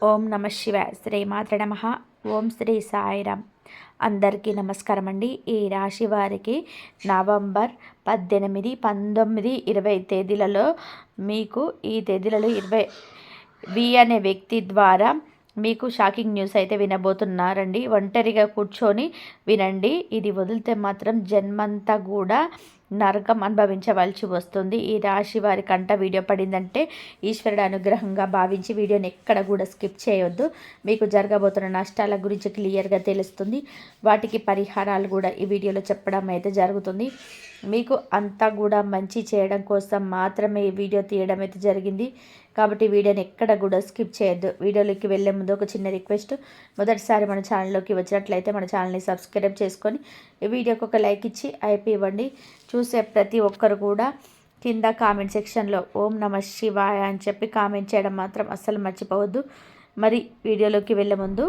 ఓం నమ శివాయ. శ్రీమాత్రే నమః. ఓం శ్రీ సాయిరామ్. అందరికీ నమస్కారం అండి. ఈ రాశి వారికి నవంబర్ 18, 19, 20 తేదీలలో మీకు ఈ తేదీలలో 20 అనే వ్యక్తి ద్వారా మీకు షాకింగ్ న్యూస్ అయితే వినబోతున్నారండి. ఒంటరిగా కూర్చొని వినండి. ఇది వదిలితే మాత్రం జన్మంతా కూడా నరకం అనుభవించవలసి వస్తుంది. ఈ రాశి వారి కంట వీడియో పడిందంటే ఈశ్వరుడు అనుగ్రహంగా భావించి వీడియోని ఎక్కడ కూడా స్కిప్ చేయొద్దు. మీకు జరగబోతున్న నష్టాల గురించి క్లియర్గా తెలుస్తుంది. వాటికి పరిహారాలు కూడా ఈ వీడియోలో చెప్పడం అయితే జరుగుతుంది. మీకు అంతా కూడా మంచి చేయడం కోసం మాత్రమే ఈ వీడియో తీయడం అయితే జరిగింది. కాబట్టి వీడియోని ఎక్కడ కూడా స్కిప్ చేయొద్దు. వీడియోలోకి వెళ్ళే ముందు ఒక చిన్న రిక్వెస్ట్, మొదటిసారి మన ఛానల్లోకి వచ్చినట్లయితే మన ఛానల్ని సబ్స్క్రైబ్ చేసుకొని ఈ వీడియోకి ఒక లైక్ ఇచ్చి అయిపోయి ఇవ్వండి. చూసే ప్రతి ఒక్కరు కూడా కింద కామెంట్ సెక్షన్లో ఓం నమ శివాయ అని చెప్పి కామెంట్ చేయడం మాత్రం అస్సలు మర్చిపోవద్దు. మరి వీడియోలోకి వెళ్ళే ముందు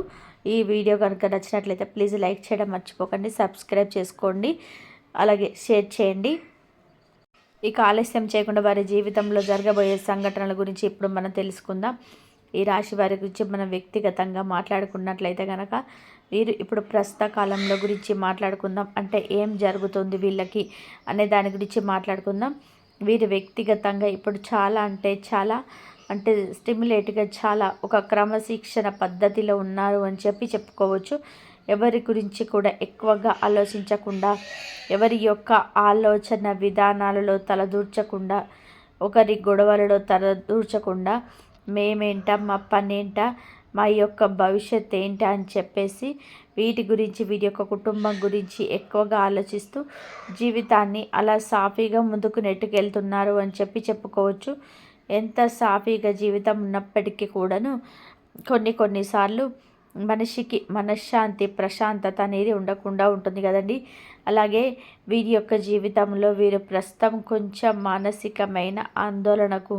ఈ వీడియో కనుక నచ్చినట్లయితే ప్లీజ్ లైక్ చేయడం మర్చిపోకండి, సబ్స్క్రైబ్ చేసుకోండి, అలాగే షేర్ చేయండి. ఇక ఆలస్యం చేయకుండా వారి జీవితంలో జరగబోయే సంఘటనల గురించి ఇప్పుడు మనం తెలుసుకుందాం. ఈ రాశి వారి గురించి మనం వ్యక్తిగతంగా మాట్లాడుకున్నట్లయితే కనుక వీరు ఇప్పుడు ప్రస్తుత కాలంలో గురించి మాట్లాడుకుందాం. అంటే ఏం జరుగుతుంది వీళ్ళకి అనే దాని గురించి మాట్లాడుకుందాం. వీరు వ్యక్తిగతంగా ఇప్పుడు చాలా స్టిమ్యులేట్గా చాలా ఒక క్రమశిక్షణ పద్ధతిలో ఉన్నారు అని చెప్పుకోవచ్చు. ఎవరి గురించి కూడా ఎక్కువగా ఆలోచించకుండా, ఎవరి యొక్క ఆలోచన విధానాలలో తలదూర్చకుండా, ఒకరి గొడవలలో తలదూర్చకుండా, మేమేంటా, మా పనేంటా, మా యొక్క భవిష్యత్ ఏంటా అని చెప్పేసి వీటి గురించి, వీరి యొక్క కుటుంబం గురించి ఎక్కువగా ఆలోచిస్తూ జీవితాన్ని అలా సాఫీగా ముందుకు నెట్టుకెళ్తున్నారు అని చెప్పుకోవచ్చు. ఎంత సాఫీగా జీవితం ఉన్నప్పటికీ కూడాను కొన్నిసార్లు మనిషికి మనశ్శాంతి, ప్రశాంతత అనేది ఉండకుండా ఉంటుంది కదండి. అలాగే వీరి యొక్క జీవితంలో వీరు ప్రస్తుతం కొంచెం మానసికమైన ఆందోళనకు,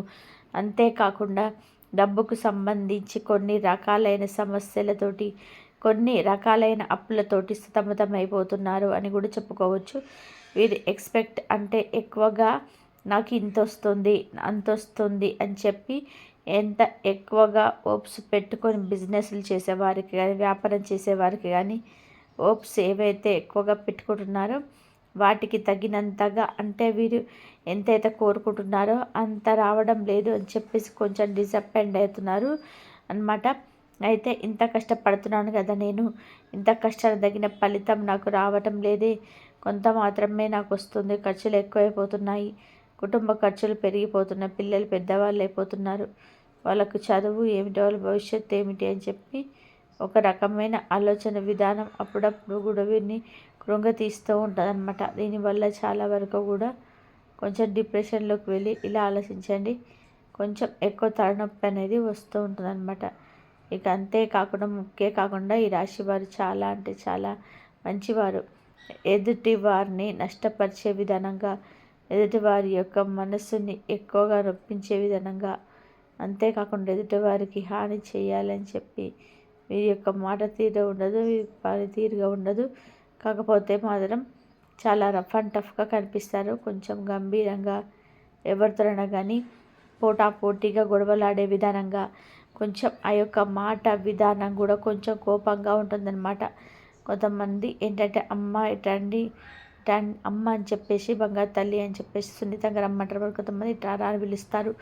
అంతేకాకుండా డబ్బుకు సంబంధించి కొన్ని రకాలైన సమస్యలతోటి, కొన్ని రకాలైన అప్పులతోటి సతమతమైపోతున్నారు అని కూడా చెప్పుకోవచ్చు. వీరు ఎక్స్పెక్ట్ అంటే ఎక్కువగా నాకు ఇంత వస్తుంది, అంత వస్తుంది అని చెప్పి ఎంత ఎక్కువగా ఓప్స్ పెట్టుకొని బిజినెస్లు చేసేవారికి కానీ, వ్యాపారం చేసేవారికి కానీ ఓప్స్ ఏవైతే ఎక్కువగా పెట్టుకుంటున్నారో వాటికి తగినంతగా, అంటే వీరు ఎంతైతే కోరుకుంటున్నారో అంత రావడం లేదు అని చెప్పేసి కొంచెం డిసప్పాయింట్ అవుతున్నారు అన్నమాట. అయితే ఇంత కష్టపడుతున్నాను కదా నేను, ఇంత కష్టానికి తగిన ఫలితం నాకు రావటం లేదే, కొంత మాత్రమే నాకు వస్తుంది, ఖర్చులు ఎక్కువైపోతున్నాయి, కుటుంబ ఖర్చులు పెరిగిపోతున్నాయి, పిల్లలు పెద్దవాళ్ళు అయిపోతున్నారు, వాళ్ళకు చదువు ఏమిటి, వాళ్ళ భవిష్యత్తు ఏమిటి అని చెప్పి ఒక రకమైన ఆలోచన విధానం అప్పుడప్పుడు కూడా వీరిని కృంగతీస్తూ ఉంటుంది అన్నమాట. దీనివల్ల చాలా వరకు కూడా కొంచెం డిప్రెషన్లోకి వెళ్ళి ఇలా ఆలోచించండి, కొంచెం ఎక్కువ తలనొప్పి అనేది వస్తూ ఉంటుంది అన్నమాట. ఇక అంతేకాకుండా ఈ రాశి వారు చాలా మంచివారు. ఎదుటి వారిని నష్టపరిచే విధానంగా, ఎదుటి వారి యొక్క మనస్సుని ఎక్కువగా నొప్పించే విధానంగా, అంతేకాకుండా ఎదుటివారికి హాని చేయాలని చెప్పి వీరి యొక్క మాట తీరు ఉండదు, పనితీరుగా ఉండదు. కాకపోతే మాత్రం చాలా రఫ్ అండ్ టఫ్గా కనిపిస్తారు. కొంచెం గంభీరంగా, ఎవరితోనైనా కానీ పోటాపోటీగా గొడవలాడే విధానంగా, కొంచెం ఆ యొక్క మాట విధానం కూడా కొంచెం కోపంగా ఉంటుందన్నమాట. కొంతమంది ఏంటంటే అమ్మ ఇటండి, అమ్మ అని చెప్పేసి, బంగారు తల్లి అని చెప్పేసి సున్నితంగా రమ్మంటారు. కొంతమంది ఇట్లా అని పిలుస్తారు.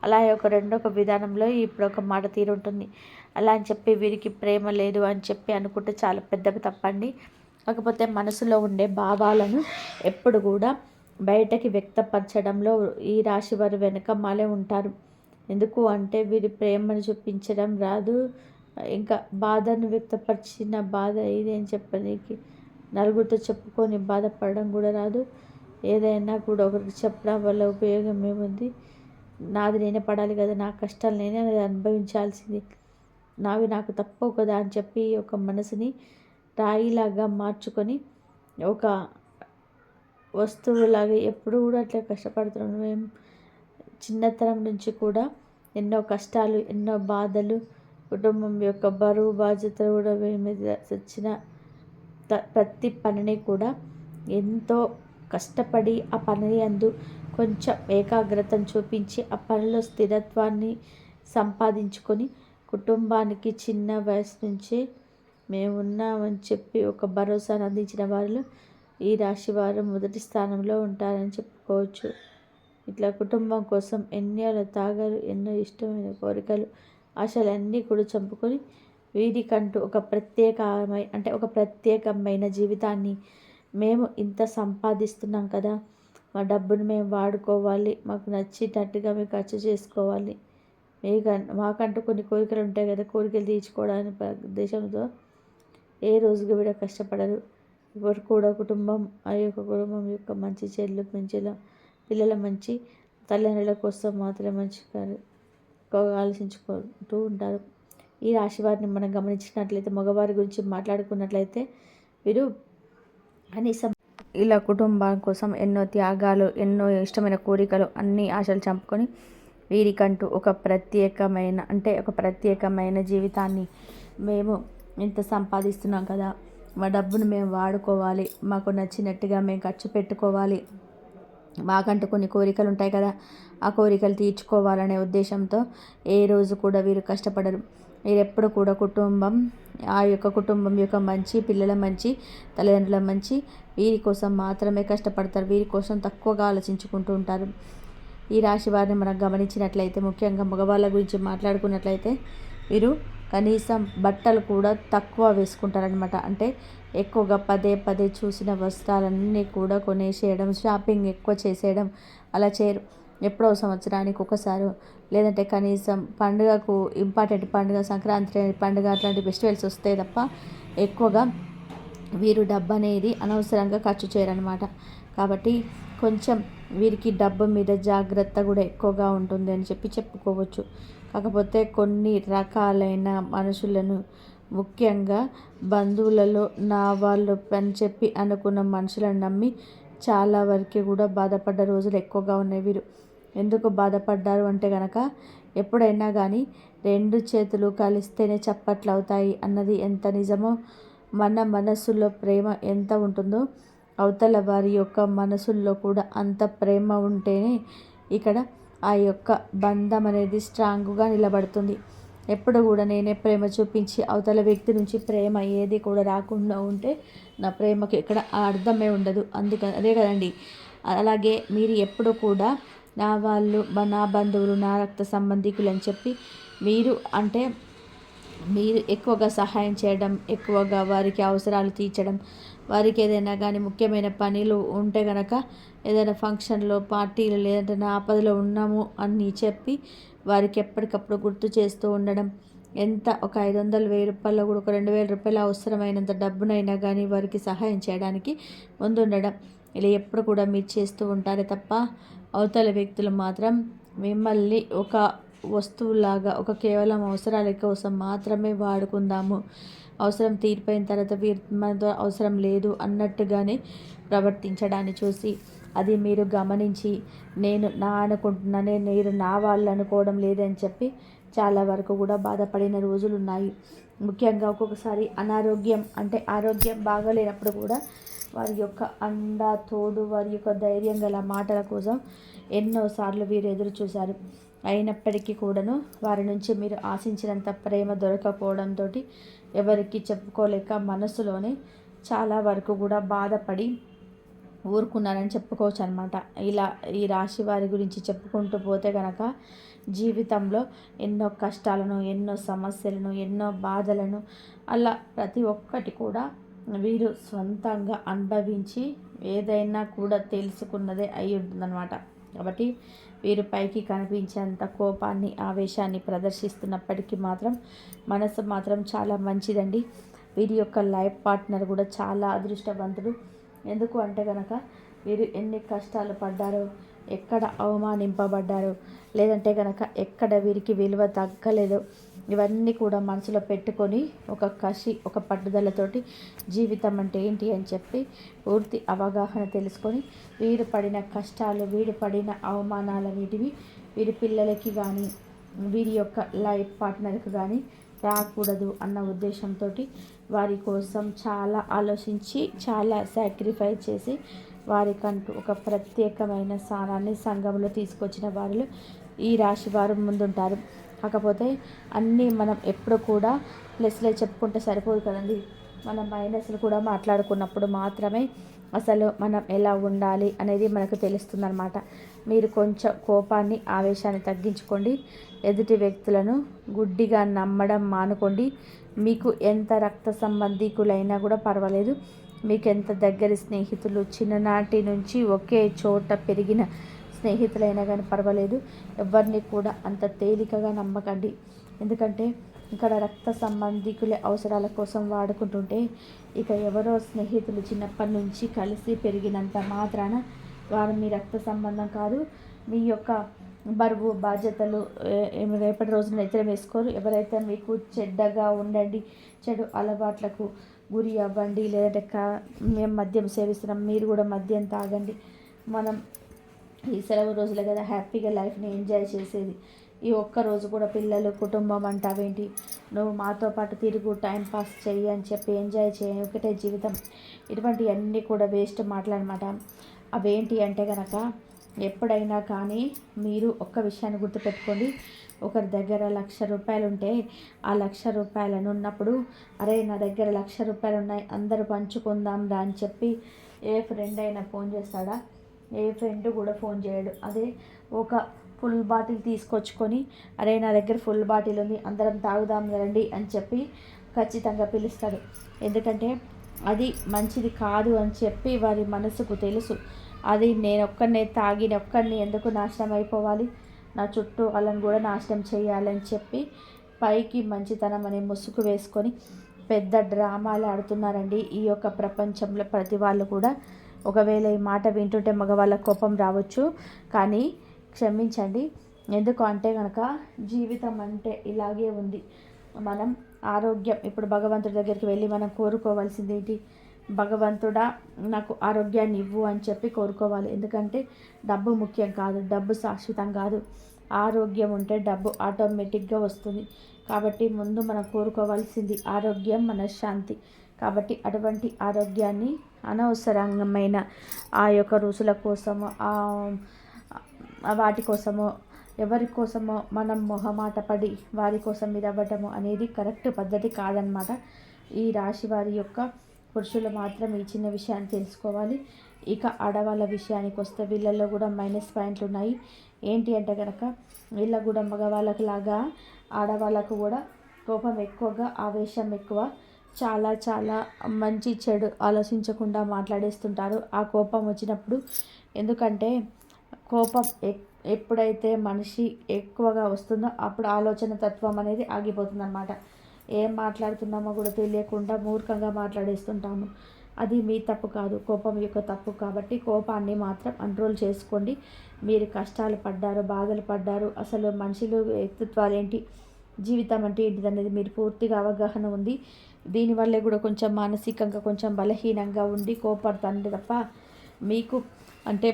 అలా ఒక విధానంలో ఇప్పుడు ఒక మాట తీరు ఉంటుంది. అలా అని చెప్పి వీరికి ప్రేమ లేదు అని చెప్పి అనుకుంటే చాలా పెద్దగా తప్పండి. కాకపోతే మనసులో ఉండే భావాలను ఎప్పుడు కూడా బయటకి వ్యక్తపరచడంలో ఈ రాశి వారు వెనకమాలే ఉంటారు. ఎందుకు అంటే వీరి ప్రేమను చూపించడం రాదు, ఇంకా బాధను వ్యక్తపరిచిన బాధ ఇది అని చెప్పడానికి నలుగురితో చెప్పుకొని బాధపడడం కూడా రాదు. ఏదైనా కూడా ఒకరికి చెప్పడం వల్ల ఉపయోగం ఏముంది, నాది నేనే పడాలి కదా, నా కష్టాలు నేనే అనుభవించాల్సింది, నాకు తప్పవు కదా అని చెప్పి ఒక మనసుని రాయిలాగా మార్చుకొని ఒక వస్తువులాగా ఎప్పుడు కూడా అట్లా కష్టపడుతున్నాం. మేము చిన్నతనం నుంచి కూడా ఎన్నో కష్టాలు, ఎన్నో బాధలు, కుటుంబం యొక్క బరువు బాధ్యతలు కూడా మీద వచ్చిన ప్రతి పనిని కూడా ఎంతో కష్టపడి ఆ పని అందు కొంచెం ఏకాగ్రతను చూపించి ఆ పనిలో స్థిరత్వాన్ని సంపాదించుకొని కుటుంబానికి చిన్న వయసు నుంచే మేమున్నామని చెప్పి ఒక భరోసాను అందించిన వారిలో ఈ రాశి వారు మొదటి స్థానంలో ఉంటారని చెప్పుకోవచ్చు. ఇట్లా కుటుంబం కోసం ఎన్నో త్యాగాలు, ఎన్నో ఇష్టమైన కోరికలు, ఆశలన్నీ కూడా చంపుకొని వీరికంటూ ఒక ప్రత్యేకమైన జీవితాన్ని మేము ఇంత సంపాదిస్తున్నాం కదా, మా డబ్బును మేము వాడుకోవాలి, మాకు నచ్చినట్టుగా మేము ఖర్చు చేసుకోవాలి, మాకంటూ కొన్ని కోరికలు ఉంటాయి కదా, కోరికలు తీర్చుకోవడానికి ఉద్దేశంతో ఏ రోజుకి కూడా కష్టపడరు. ఎవరు కూడా కుటుంబం కుటుంబం యొక్క మంచి చెల్లు మంచిగా పిల్లల మంచి తల్లిదండ్రుల కోసం మాత్రమే ఎక్కువగా ఆలోచించుకుంటూ ఉంటారు. ఈ రాశి వారిని మనం గమనించినట్లయితే, మగవారి గురించి మాట్లాడుకున్నట్లయితే వీరు కనీసం ఇలా కుటుంబం కోసం ఎన్నో త్యాగాలు, ఎన్నో ఇష్టమైన కోరికలు, అన్ని ఆశలు చంపుకొని వీరికంటూ ఒక ప్రత్యేకమైన జీవితాన్ని మేము ఇంత సంపాదిస్తున్నాం కదా, మా డబ్బును మేము వాడుకోవాలి, మాకు నచ్చినట్టుగా మేము ఖర్చు పెట్టుకోవాలి, మాకంటూ కొన్ని కోరికలు ఉంటాయి కదా, ఆ కోరికలు తీర్చుకోవాలనే ఉద్దేశంతో ఏ రోజు కూడా వీరు కష్టపడరు. వీరెప్పుడు కూడా కుటుంబం యొక్క మంచి, పిల్లల మంచి, తల్లిదండ్రుల మంచి, వీరి కోసం మాత్రమే కష్టపడతారు. వీరి కోసం తక్కువగా ఆలోచించుకుంటూ ఉంటారు. ఈ రాశి వారిని మనం గమనించినట్లయితే, ముఖ్యంగా మగవాళ్ళ గురించి మాట్లాడుకున్నట్లయితే వీరు కనీసం బట్టలు కూడా తక్కువ వేసుకుంటారనమాట. అంటే ఎక్కువగా పదే చూసిన వస్త్రాలన్నీ కూడా కొనేసేయడం, షాపింగ్ ఎక్కువ చేసేయడం అలా చేయరు. ఎప్పుడో సంవత్సరానికి ఒకసారి, లేదంటే కనీసం పండుగకు ఇంపార్టెంట్ పండుగ, సంక్రాంతి పండుగ అట్లాంటి ఫెస్టివల్స్ వస్తాయి తప్ప ఎక్కువగా వీరు డబ్బు అనేది అనవసరంగా ఖర్చు చేయరనమాట. కాబట్టి కొంచెం వీరికి డబ్బు మీద జాగ్రత్త కూడా ఎక్కువగా ఉంటుంది అని చెప్పుకోవచ్చు. కాకపోతే కొన్ని రకాలైన మనుషులను, ముఖ్యంగా బంధువులలో నా వాళ్ళు అని చెప్పి అనుకున్న మనుషులను నమ్మి చాలా వరకు కూడా బాధపడ్డ రోజులు ఎక్కువగా ఉన్నాయి వీరు. ఎందుకు బాధపడ్డారు అంటే కనుక, ఎప్పుడైనా కానీ రెండు చేతులు కలిస్తేనే చప్పట్లు అవుతాయి అన్నది ఎంత నిజమో, మన మనసులో ప్రేమ ఎంత ఉంటుందో అవతల వారి యొక్క మనసుల్లో కూడా అంత ప్రేమ ఉంటేనే ఇక్కడ ఆ యొక్క బంధం అనేది స్ట్రాంగ్గా నిలబడుతుంది. ఎప్పుడు కూడా నేనే ప్రేమ చూపించి అవతల వ్యక్తి నుంచి ప్రేమ ఏది కూడా రాకుండా ఉంటే నా ప్రేమకి ఇక్కడ అర్థమే ఉండదు. అదే కదండి. అలాగే మీరు ఎప్పుడు కూడా నా వాళ్ళు, నా బంధువులు, నా రక్త సంబంధికులు అని చెప్పి మీరు ఎక్కువగా సహాయం చేయడం, ఎక్కువగా వారికి అవసరాలు తీర్చడం, వారికి ఏదైనా కానీ ముఖ్యమైన పనులు ఉంటే కనుక, ఏదైనా ఫంక్షన్లో, పార్టీలు, లేదంటే నా ఆపదలో ఉన్నాము అని చెప్పి వారికి ఎప్పటికప్పుడు గుర్తు చేస్తూ ఉండడం, ఎంత ఒక 500, 1000 రూపాయలు కూడా, ఒక 2000 రూపాయలు అవసరమైనంత డబ్బునైనా కానీ వారికి సహాయం చేయడానికి ముందుండడం, ఇలా ఎప్పుడు కూడా మీరు చేస్తూ ఉంటారే తప్ప అవతల వ్యక్తులు మాత్రం మిమ్మల్ని ఒక వస్తువులాగా, ఒక కేవలం అవసరాల కోసం మాత్రమే వాడుకుందాము, అవసరం తీరిపోయిన తర్వాత మనతో అవసరం లేదు అన్నట్టుగానే ప్రవర్తించడాన్ని చూసి, అది మీరు గమనించి నేను అనుకుంటున్నానే, మీరు నా వాళ్ళు అనుకోవడం లేదని చెప్పి చాలా వరకు కూడా బాధపడిన రోజులు ఉన్నాయి. ముఖ్యంగా ఒక్కొక్కసారి ఆరోగ్యం బాగలేనప్పుడు కూడా వారి యొక్క అండ, తోడు, వారి యొక్క ధైర్యం గల మాటల కోసం ఎన్నోసార్లు వీరు ఎదురు చూశారు. అయినప్పటికీ కూడాను వారి నుంచి మీరు ఆశించినంత ప్రేమ దొరకపోవడంతో ఎవరికి చెప్పుకోలేక మనసులోనే చాలా వరకు కూడా బాధపడి ఊరుకున్నారని చెప్పుకోవచ్చు అనమాట. ఇలా ఈ రాశి వారి గురించి చెప్పుకుంటూ పోతే కనుక జీవితంలో ఎన్నో కష్టాలను, ఎన్నో సమస్యలను, ఎన్నో బాధలను అలా ప్రతి ఒక్కటి కూడా వీరు సొంతంగా అనుభవించి ఏదైనా కూడా తెలుసుకున్నదే అయి ఉంటుందన్నమాట. కాబట్టి వీరు పైకి కనిపించేంత కోపాన్ని, ఆవేశాన్ని ప్రదర్శిస్తున్నప్పటికీ మాత్రం మనసు మాత్రం చాలా మంచిదండి. వీరి యొక్క లైఫ్ పార్ట్నర్ కూడా చాలా అదృష్టవంతుడు. ఎందుకు అంటే కనుక వీరు ఎన్ని కష్టాలు పడ్డారో, ఎక్కడ అవమానింపబడ్డారో, లేదంటే కనుక ఎక్కడ వీరికి విలువ తగ్గలేదో, ఇవన్నీ కూడా మనసులో పెట్టుకొని ఒక కసి, ఒక పట్టుదలతోటి జీవితం అంటే ఏంటి అని చెప్పి పూర్తి అవగాహన తెలుసుకొని వీరు పడిన కష్టాలు, వీరు పడిన అవమానాలన్నిటివి వీరి పిల్లలకి కానీ, వీరి యొక్క లైఫ్ పార్ట్నర్కి కానీ రాకూడదు అన్న ఉద్దేశంతో వారి కోసం చాలా ఆలోచించి, చాలా సాక్రిఫైస్ చేసి వారికంటూ ఒక ప్రత్యేకమైన స్థానాన్ని సంఘంలో తీసుకొచ్చిన వారిలో ఈ రాశి వారు ముందుంటారు. కాకపోతే అన్నీ మనం ఎప్పుడు కూడా ప్లస్లే చెప్పుకుంటే సరిపోదు కదండి. మనం మైనస్లు కూడా మాట్లాడుకున్నప్పుడు మాత్రమే అసలు మనం ఎలా ఉండాలి అనేది మనకు తెలుస్తుందన్నమాట. మీరు కొంచెం కోపాన్ని, ఆవేశాన్ని తగ్గించుకోండి. ఎదుటి వ్యక్తులను గుడ్డిగా నమ్మడం మానుకోండి. మీకు ఎంత రక్త సంబంధికులైనా కూడా పర్వాలేదు, మీకు ఎంత దగ్గరి స్నేహితులు, చిన్ననాటి నుంచి ఒకే చోట పెరిగిన స్నేహితులైనా కానీ పర్వాలేదు, ఎవరిని కూడా అంత తేలికగా నమ్మకండి. ఎందుకంటే ఇక్కడ రక్త సంబంధికులే అవసరాల కోసం వాడుకుంటుంటే, ఇక ఎవరో స్నేహితులు చిన్నప్పటి నుంచి కలిసి పెరిగినంత మాత్రాన వారు మీ రక్త సంబంధం కాదు. మీ యొక్క బరువు బాధ్యతలు రేపటి రోజున నెత్తిన వేసుకోరు. ఎవరైతే మీకు చెడ్డగా ఉండండి, చెడు అలవాట్లకు గురి అవ్వండి, లేదంటే మేము మద్యం సేవిస్తున్నాం మీరు కూడా మద్యం తాగండి, మనం ఈ సెలవు రోజులే కదా హ్యాపీగా లైఫ్ని ఎంజాయ్ చేసేది, ఈ ఒక్కరోజు కూడా పిల్లలు కుటుంబం అంటావేంటి, నువ్వు మాతో పాటు తిరుగు, టైంపాస్ చెయ్యి అని చెప్పి ఎంజాయ్ చేయి, ఒకటే జీవితం, ఇటువంటివన్నీ కూడా వేస్ట్ మాటలన్నమాట. అవేంటి అంటే కనుక, ఎప్పుడైనా కానీ మీరు ఒక్క విషయాన్ని గుర్తుపెట్టుకోండి. ఒకరి దగ్గర 1,00,000 రూపాయలు ఉంటే ఆ 1,00,000 రూపాయలను ఉన్నప్పుడు, అరే నా దగ్గర 1,00,000 రూపాయలు ఉన్నాయి అందరూ పంచుకుందాం రా అని చెప్పి ఏ ఫ్రెండ్ అయినా ఫోన్ చేస్తాడా? ఏ ఫ్రెండ్ కూడా ఫోన్ చేయడు. అదే ఒక ఫుల్ బాటిల్ తీసుకొచ్చుకొని, అరే నా దగ్గర ఫుల్ బాటిల్ ఉంది అందరం తాగుదాం రండి అని చెప్పి ఖచ్చితంగా పిలుస్తాడు. ఎందుకంటే అది మంచిది కాదు అని చెప్పి వారి మనసుకు తెలుసు. అది నేను ఒక్కడినే తాగి ఒక్కడిని ఎందుకు నాశనం అయిపోవాలి, నా చుట్టూ వాళ్ళని కూడా నాశనం చేయాలని చెప్పి పైకి మంచితనం అనే ముసుగు వేసుకొని పెద్ద డ్రామాలు ఆడుతున్నారండి ఈ యొక్క ప్రపంచంలో ప్రతి వాళ్ళు కూడా. ఒకవేళ ఈ మాట వింటుంటే మగవాళ్ళ కోపం రావచ్చు, కానీ క్షమించండి. ఎందుకు అంటే కనుక జీవితం అంటే ఇలాగే ఉంది. మనం ఆరోగ్యం, ఇప్పుడు భగవంతుడి దగ్గరికి వెళ్ళి మనం కోరుకోవాల్సింది ఏంటి? భగవంతుడా నాకు ఆరోగ్యాన్ని ఇవ్వు అని చెప్పి కోరుకోవాలి. ఎందుకంటే డబ్బు ముఖ్యం కాదు, డబ్బు శాశ్వతం కాదు. ఆరోగ్యం ఉంటే డబ్బు ఆటోమేటిక్గా వస్తుంది. కాబట్టి ముందు మనం కోరుకోవాల్సింది ఆరోగ్యం, మనశ్శాంతి. కాబట్టి అటువంటి ఆరోగ్యాన్ని అనవసరమైన ఆ యొక్క రుసుల కోసమో వాటి కోసమో ఎవరి కోసమో మనం మొహమాట పడి వారి కోసం మీద అవ్వటము అనేది కరెక్ట్ పద్ధతి కాదనమాట. ఈ రాశి వారి యొక్క పురుషులు మాత్రం ఈ చిన్న విషయాన్ని తెలుసుకోవాలి. ఇక ఆడవాళ్ళ విషయానికి వస్తే వీళ్ళల్లో కూడా మైనస్ పాయింట్లు ఉన్నాయి. ఏంటి అంటే కనుక, వీళ్ళ కూడా మగవాళ్ళకు లాగా ఆడవాళ్ళకు కూడా కోపం ఎక్కువగా, ఆవేశం ఎక్కువ, చాలా చాలా మంచి చెడు ఆలోచించకుండా మాట్లాడేస్తుంటారు ఆ కోపం వచ్చినప్పుడు. ఎందుకంటే కోపం ఎప్పుడైతే మనిషి ఎక్కువగా వస్తుందో అప్పుడు ఆలోచన తత్వం అనేది ఆగిపోతుంది అన్నమాట. ఏం మాట్లాడుతున్నామో కూడా తెలియకుండా మూర్ఖంగా మాట్లాడేస్తుంటాము. అది మీ తప్పు కాదు, కోపం యొక్క తప్పు. కాబట్టి కోపాన్ని మాత్రం కంట్రోల్ చేసుకోండి. మీరు కష్టాలు పడ్డారు, బాధలు పడ్డారు, అసలు మనుషులు వ్యక్తిత్వాలు ఏంటి, జీవితం అంటే ఏంటిది అనేది మీరు పూర్తిగా అవగాహన ఉంది. దీనివల్లే కూడా కొంచెం మానసికంగా కొంచెం బలహీనంగా ఉండి కోపడుతుంది తప్ప మీకు అంటే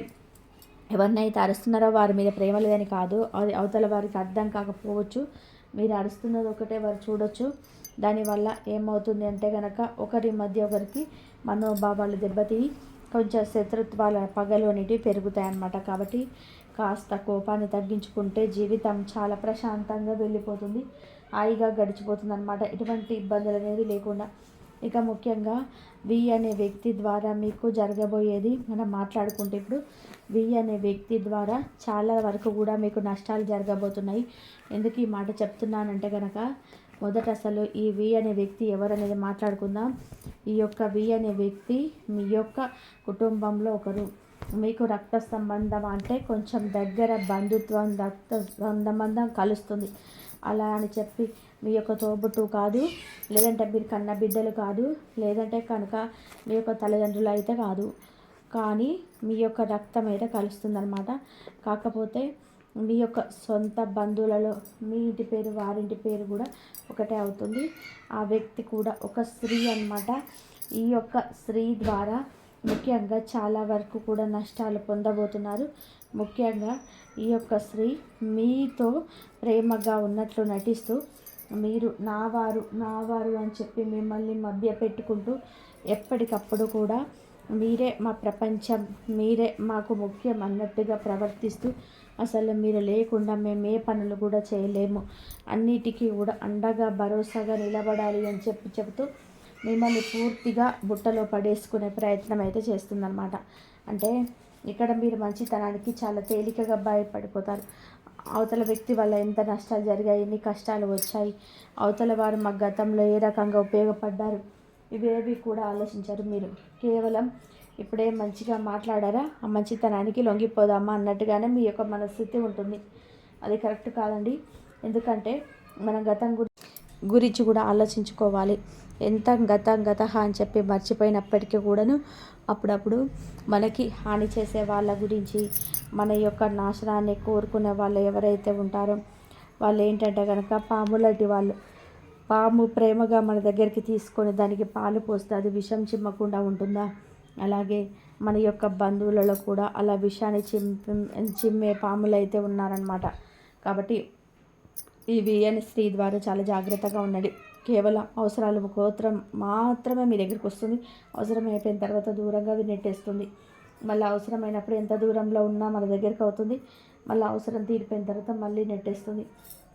ఎవరినైతే అరుస్తున్నారో వారి మీద ప్రేమ లేదని కాదు. అది అవతల వారికి అర్థం కాకపోవచ్చు. మీరు అరుస్తున్నది ఒకటే వారు చూడొచ్చు. దానివల్ల ఏమవుతుంది అంటే కనుక ఒకరి మధ్య ఒకరికి మనోభావాలు దెబ్బతిని కొంచెం శత్రుత్వాల పగలు అనేటివి పెరుగుతాయన్నమాట. కాబట్టి కాస్త కోపాన్ని తగ్గించుకుంటే జీవితం చాలా ప్రశాంతంగా వెళ్ళిపోతుంది, హాయిగా గడిచిపోతుంది అన్నమాట, ఎటువంటి ఇబ్బందులు అనేది లేకుండా. ఇక ముఖ్యంగా వి అనే వ్యక్తి ద్వారా మీకు జరగబోయేది మనం మాట్లాడుకుంటే, ఇప్పుడు వి అనే వ్యక్తి ద్వారా చాలా వరకు కూడా మీకు నష్టాలు జరగబోతున్నాయి. ఎందుకు ఈ మాట చెప్తున్నానంటే కనుక, మొదట అసలు ఈ వి అనే వ్యక్తి ఎవరనేది మాట్లాడుకుందాం. ఈ యొక్క వి అనే వ్యక్తి మీ యొక్క కుటుంబంలో ఒకరు. మీకు రక్త సంబంధం అంటే కొంచెం దగ్గర బంధుత్వం, రక్త సంబంధం కలుస్తుంది. అలా అని చెప్పి మీ యొక్క తోబుట్టు కాదు, లేదంటే మీరు కన్న బిడ్డలు కాదు, లేదంటే కనుక మీ యొక్క తల్లిదండ్రులు అయితే కాదు, కానీ మీ యొక్క రక్తం అయితే కలుస్తుందన్నమాట. కాకపోతే మీ యొక్క సొంత బంధువులలో మీ ఇంటి పేరు వారింటి పేరు కూడా ఒకటే అవుతుంది. ఆ వ్యక్తి కూడా ఒక స్త్రీ అన్నమాట. ఈ యొక్క స్త్రీ ద్వారా ముఖ్యంగా చాలా వరకు కూడా నష్టాలు పొందబోతున్నారు. ముఖ్యంగా ఈ యొక్క స్త్రీ మీతో ప్రేమగా ఉన్నట్లు నటిస్తూ మీరు నా వారు అని చెప్పి మిమ్మల్ని మభ్య పెట్టుకుంటూ ఎప్పటికప్పుడు కూడా మీరే మా ప్రపంచం, మీరే మాకు ముఖ్యం అన్నట్టుగా ప్రవర్తిస్తూ అసలు మీరు లేకుండా మేము ఏ పనులు కూడా చేయలేము, అన్నిటికీ కూడా అండగా భరోసాగా నిలబడాలి అని చెప్తూ మిమ్మల్ని పూర్తిగా బుట్టలో పడేసుకునే ప్రయత్నం అయితే చేస్తుందన్నమాట. అంటే ఇక్కడ మీరు మంచితనానికి చాలా తేలికగా భయపడిపోతారు. అవతల వ్యక్తి వల్ల ఎంత నష్టాలు జరిగాయి, ఎన్ని కష్టాలు వచ్చాయి, అవతల వారు మా గతంలో ఏ రకంగా ఉపయోగపడ్డారు, ఇవేవి కూడా ఆలోచించారు. మీరు కేవలం ఇప్పుడే మంచిగా మాట్లాడారా, ఆ మంచితనానికి లొంగిపోదామా అన్నట్టుగానే మీ యొక్క మనస్థితి ఉంటుంది. అది కరెక్ట్ కాదండి. ఎందుకంటే మనం గతం గురించి కూడా ఆలోచించుకోవాలి. ఎంత గత అని చెప్పి మర్చిపోయినప్పటికీ కూడాను అప్పుడప్పుడు మనకి హాని చేసే వాళ్ళ గురించి, మన యొక్క నాశనాన్ని కోరుకునే వాళ్ళు ఎవరైతే ఉంటారో వాళ్ళు ఏంటంటే కనుక పాములాంటి వాళ్ళు. పాము ప్రేమగా మన దగ్గరికి తీసుకొని దానికి పాలు పోస్తే అది విషం చిమ్మకుండా ఉంటుందా? అలాగే మన యొక్క బంధువులలో కూడా అలా విషాన్ని చిమ్మే పాములు అయితే ఉన్నారనమాట. కాబట్టి ఈ వియ్యని స్త్రీ ద్వారా చాలా జాగ్రత్తగా ఉండండి. కేవలం అవసరాలు గోత్రం మాత్రమే మీ దగ్గరికి వస్తుంది. అవసరం అయిపోయిన తర్వాత దూరంగా నెట్టేస్తుంది. మళ్ళీ అవసరమైనప్పుడు ఎంత దూరంలో ఉన్నా మన దగ్గరికి అవుతుంది. మళ్ళీ అవసరం తీరిపోయిన తర్వాత మళ్ళీ నెట్టేస్తుంది.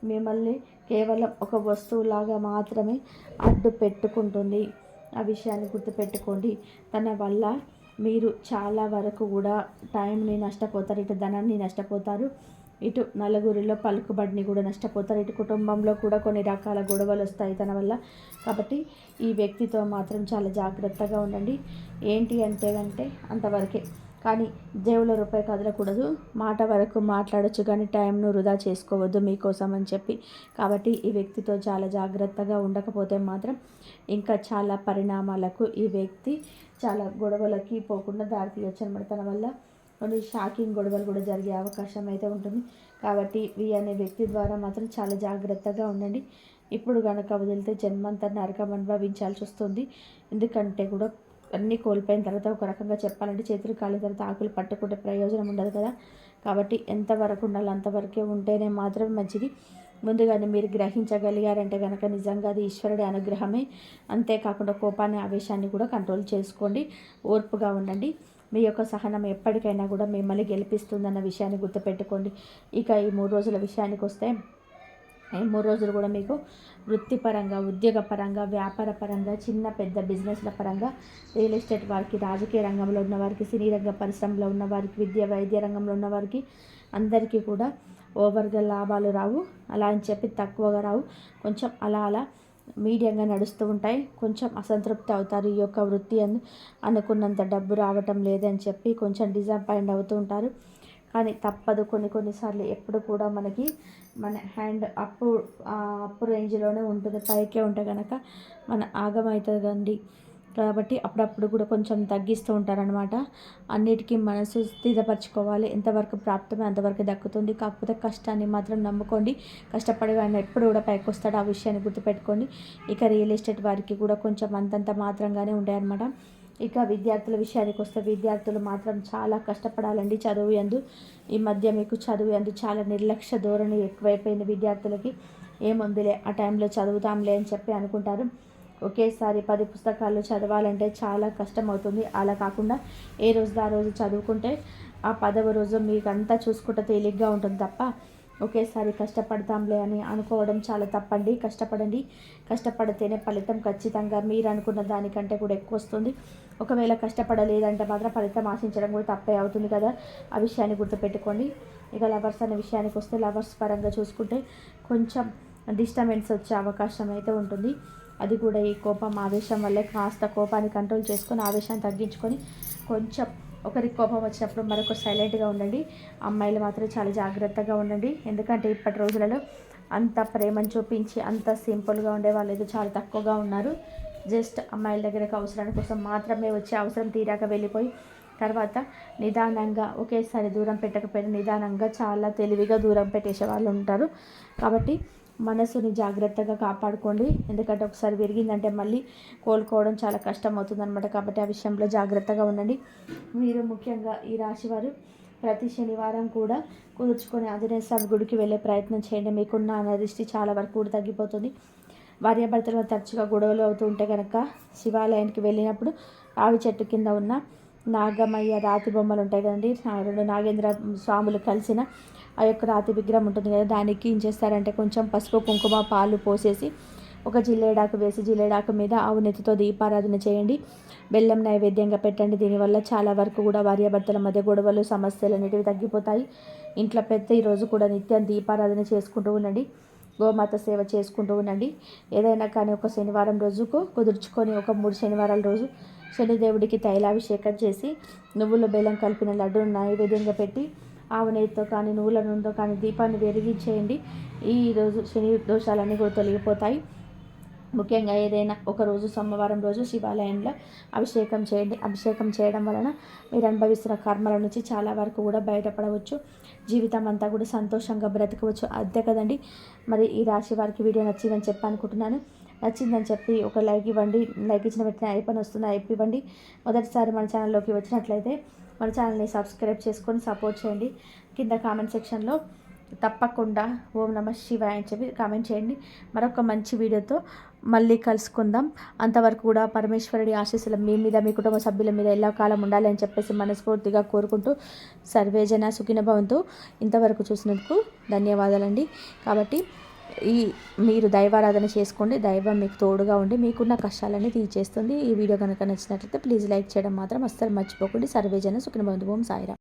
మిమ్మల్ని కేవలం ఒక వస్తువులాగా మాత్రమే అడ్డు పెట్టుకుంటుంది. ఆ విషయాన్ని గుర్తుపెట్టుకోండి. తన వల్ల మీరు చాలా వరకు కూడా టైంని నష్టపోతారు, ఇటు ధనాన్ని నష్టపోతారు, ఇటు నలుగురిలో పలుకుబడిని కూడా నష్టపోతారు, ఇటు కుటుంబంలో కూడా కొన్ని రకాల గొడవలు వస్తాయి తన వల్ల. కాబట్టి ఈ వ్యక్తితో మాత్రం చాలా జాగ్రత్తగా ఉండండి. ఏంటి అంటే అంతవరకే, కానీ దేవుళ్ళ రూపాయి కదలకూడదు. మాట వరకు మాట్లాడచ్చు కానీ టైంను వృధా చేసుకోవద్దు మీకోసం అని చెప్పి. కాబట్టి ఈ వ్యక్తితో చాలా జాగ్రత్తగా ఉండకపోతే మాత్రం ఇంకా చాలా పరిణామాలకు ఈ వ్యక్తి చాలా గొడవలకి పోకుండా దారితీయచ్చు అనమాట. తన వల్ల కొన్ని షాకింగ్ గొడవలు కూడా జరిగే అవకాశం అయితే ఉంటుంది. కాబట్టి అనే వ్యక్తి ద్వారా మాత్రం చాలా జాగ్రత్తగా ఉండండి. ఇప్పుడు కనుక వదిలితే జన్మంతా నరకం అనుభవించాల్సి వస్తుంది. ఎందుకంటే కూడా అన్నీ కోల్పోయిన తర్వాత ఒక రకంగా చెప్పాలంటే చేతులు కాలిన తర్వాత ఆకులు పట్టుకుంటే ప్రయోజనం ఉండదు కదా. కాబట్టి ఎంతవరకు ఉండాలో అంతవరకే ఉంటేనే మాత్రం మంచిది. ముందుగానే మీరు గ్రహించగలిగారంటే కనుక నిజంగా అది ఈశ్వరుడి అనుగ్రహమే. అంతేకాకుండా కోపాన్ని ఆవేశాన్ని కూడా కంట్రోల్ చేసుకోండి. ఓర్పుగా ఉండండి. మీ యొక్క సహనం ఎప్పటికైనా కూడా మిమ్మల్ని గెలిపిస్తుందన్న విషయాన్ని గుర్తుపెట్టుకోండి. ఇక ఈ 3 రోజుల విషయానికి వస్తే, ఈ 3 రోజులు కూడా మీకు వృత్తిపరంగా, ఉద్యోగపరంగా, వ్యాపార పరంగా, చిన్న పెద్ద బిజినెస్ల పరంగా, రియల్ ఎస్టేట్ వారికి, రాజకీయ రంగంలో ఉన్నవారికి, సినీ రంగ పరిశ్రమలో ఉన్నవారికి, విద్య వైద్య రంగంలో ఉన్నవారికి అందరికీ కూడా ఓవర్గా లాభాలు రావు. అలా అని చెప్పి తక్కువగా రావు. కొంచెం అలా మీడియంగా నడుస్తూ ఉంటాయి. కొంచెం అసంతృప్తి అవుతారు. ఈ యొక్క వృత్తి అనుకున్నంత డబ్బు రావటం లేదని చెప్పి కొంచెం డిసప్పాయింట్ అవుతూ ఉంటారు. కానీ తప్పదు. కొన్నిసార్లు ఎప్పుడు కూడా మనకి మన హ్యాండ్ అప్పు రేంజ్లోనే ఉంటుంది. పైకే ఉంటే కనుక మన ఆగమవుతుంది కండి. కాబట్టి అప్పుడప్పుడు కూడా కొంచెం తగ్గిస్తూ ఉంటారనమాట. అన్నిటికీ మనసు స్థిరపరచుకోవాలి. ఎంతవరకు ప్రాప్తమే అంతవరకు దక్కుతుంది. కాకపోతే కష్టాన్ని మాత్రం నమ్ముకోండి. కష్టపడి ఆయన ఎప్పుడు కూడా పైకి వస్తాడు. ఆ విషయాన్ని గుర్తుపెట్టుకోండి. ఇక రియల్ ఎస్టేట్ వారికి కూడా కొంచెం అంతంత మాత్రంగానే ఉంటాయన్నమాట. ఇక విద్యార్థుల విషయానికి వస్తే విద్యార్థులు మాత్రం చాలా కష్టపడాలండి చదువు యందు. ఈ మధ్య మీకు చదువు యందు చాలా నిర్లక్ష్య ధోరణి ఎక్కువైపోయింది. విద్యార్థులకి ఏముందిలే ఆ టైంలో చదువుతాంలే అని చెప్పి అనుకుంటారు. ఒకేసారి 10 పుస్తకాలు చదవాలంటే చాలా కష్టం అవుతుంది. అలా కాకుండా ఏ రోజు ఆ రోజు చదువుకుంటే ఆ 10వ రోజు మీకు అంతా చూసుకుంటే తేలిగ్గా ఉంటుంది తప్ప ఒకేసారి కష్టపడతాంలే అని అనుకోవడం చాలా తప్పండి. కష్టపడండి. కష్టపడితేనే ఫలితం ఖచ్చితంగా మీరు అనుకున్న దానికంటే కూడా ఎక్కువ వస్తుంది. ఒకవేళ కష్టపడలేదంటే మాత్రం ఫలితం ఆశించడం కూడా తప్పే అవుతుంది కదా. ఆ విషయాన్ని గుర్తుపెట్టుకోండి. ఇక లవర్స్ అనే విషయానికి వస్తే లవర్స్ పరంగా చూసుకుంటే కొంచెం డిస్టర్బెన్స్ వచ్చే అవకాశం అయితే ఉంటుంది. అది కూడా ఈ కోపం ఆవేశం వల్లే. కాస్త కోపాన్ని కంట్రోల్ చేసుకొని ఆవేశాన్ని తగ్గించుకొని కొంచెం ఒకరికి కోపం వచ్చినప్పుడు మరొక సైలెంట్గా ఉండండి. అమ్మాయిలు మాత్రం చాలా జాగ్రత్తగా ఉండండి. ఎందుకంటే ఇప్పటి రోజులలో అంత ప్రేమను చూపించి అంత సింపుల్గా ఉండే వాళ్ళు ఏదో చాలా తక్కువగా ఉన్నారు. జస్ట్ అమ్మాయిల దగ్గరకు అవసరం కోసం మాత్రమే వచ్చి అవసరం తీరాక వెళ్ళిపోయి తర్వాత నిదానంగా ఒకేసారి దూరం పెట్టకపోయినా నిదానంగా చాలా తెలివిగా దూరం పెట్టేసే వాళ్ళు ఉంటారు. కాబట్టి మనసుని జాగ్రత్తగా కాపాడుకోండి. ఎందుకంటే ఒకసారి విరిగిందంటే మళ్ళీ కోలుకోవడం చాలా కష్టం అవుతుందన్నమాట. కాబట్టి ఆ విషయంలో జాగ్రత్తగా ఉండండి. మీరు ముఖ్యంగా ఈ రాశివారు ప్రతి శనివారం కూడా కుదుర్చుకొని ఆంజనేయ స్వామి గుడికి వెళ్ళే ప్రయత్నం చేయండి. మీకున్న అనాదిష్టి చాలా వరకు కూడా తగ్గిపోతుంది. భార్యాభర్తలు తరచుగా గొడవలు అవుతూ ఉంటే కనుక శివాలయానికి వెళ్ళినప్పుడు రావి చెట్టు కింద ఉన్న నాగమయ్య రాతి బొమ్మలు ఉంటాయి కదండి, 2 నాగేంద్ర స్వాములు కలిసిన ఆ యొక్క రాతి విగ్రహం ఉంటుంది కదా, దానికి ఏం చేస్తారంటే కొంచెం పసుపు కుంకుమ పాలు పోసేసి ఒక జిల్లేడాకు వేసి జిల్లేడాకు మీద ఆవు నెత్తితో దీపారాధన చేయండి. బెల్లం నైవేద్యంగా పెట్టండి. దీనివల్ల చాలా వరకు కూడా భార్యాభర్తల మధ్య గొడవలు సమస్యలు అనేటివి తగ్గిపోతాయి. ఇంట్లో ఈరోజు కూడా నిత్యం దీపారాధన చేసుకుంటూ ఉండండి. గోమాత సేవ చేసుకుంటూ ఉండండి. ఏదైనా కానీ ఒక శనివారం రోజుకు కుదుర్చుకొని ఒక 3 శనివారాల రోజు శనిదేవుడికి తైలాభిషేకం చేసి నువ్వుల బెల్లం కలిపిన లడ్డూను నైవేద్యంగా పెట్టి ఆవు నెయ్యితో కానీ నువ్వుల నూనెతో కానీ దీపాన్ని వెలిగించేయండి. ఈరోజు శని దోషాలన్నీ కూడా తొలగిపోతాయి. ముఖ్యంగా ఏదైనా ఒకరోజు సోమవారం రోజు శివాలయంలో అభిషేకం చేయండి. అభిషేకం చేయడం వలన మీరు అనుభవిస్తున్న కర్మల నుంచి చాలా వరకు కూడా బయటపడవచ్చు. జీవితం అంతా కూడా సంతోషంగా బ్రతకవచ్చు. అంతే కదండి. మరి ఈ రాశి వారికి వీడియో నచ్చిందని చెప్పి అనుకుంటున్నాను. నచ్చిందని చెప్పి ఒక లైక్ ఇవ్వండి. లైక్ ఇచ్చిన వెంటనే ఐపన్ వస్తుంది, ఐప్ ఇవ్వండి. మొదటిసారి మన ఛానల్లోకి వచ్చినట్లయితే మన ఛానల్ని సబ్స్క్రైబ్ చేసుకొని సపోర్ట్ చేయండి. కింద కామెంట్ సెక్షన్లో తప్పకుండా ఓం నమః శివాయ అని చెప్పి కామెంట్ చేయండి. మరొక మంచి వీడియోతో మళ్ళీ కలుసుకుందాం. అంతవరకు కూడా పరమేశ్వరుడి ఆశీస్సులు మీ మీద మీ కుటుంబ సభ్యుల మీద ఎలా కాలం ఉండాలి అని చెప్పేసి మనస్ఫూర్తిగా కోరుకుంటూ సర్వేజన సుఖిన భవంతు. ఇంతవరకు చూసినందుకు ధన్యవాదాలండి. కాబట్టి మీరు దైవారాధన చేసుకోండి. దైవం మీకు తోడుగా ఉండి మీకున్న కష్టాలన్నీ తీర్చేస్తుంది. ఈ వీడియో కనుక నచ్చినట్లయితే ప్లీజ్ లైక్ చేయడం మాత్రం అస్సలు మర్చిపోకండి. సర్వేజన సుఖిన భవంతు. ఓం సాయిరాం.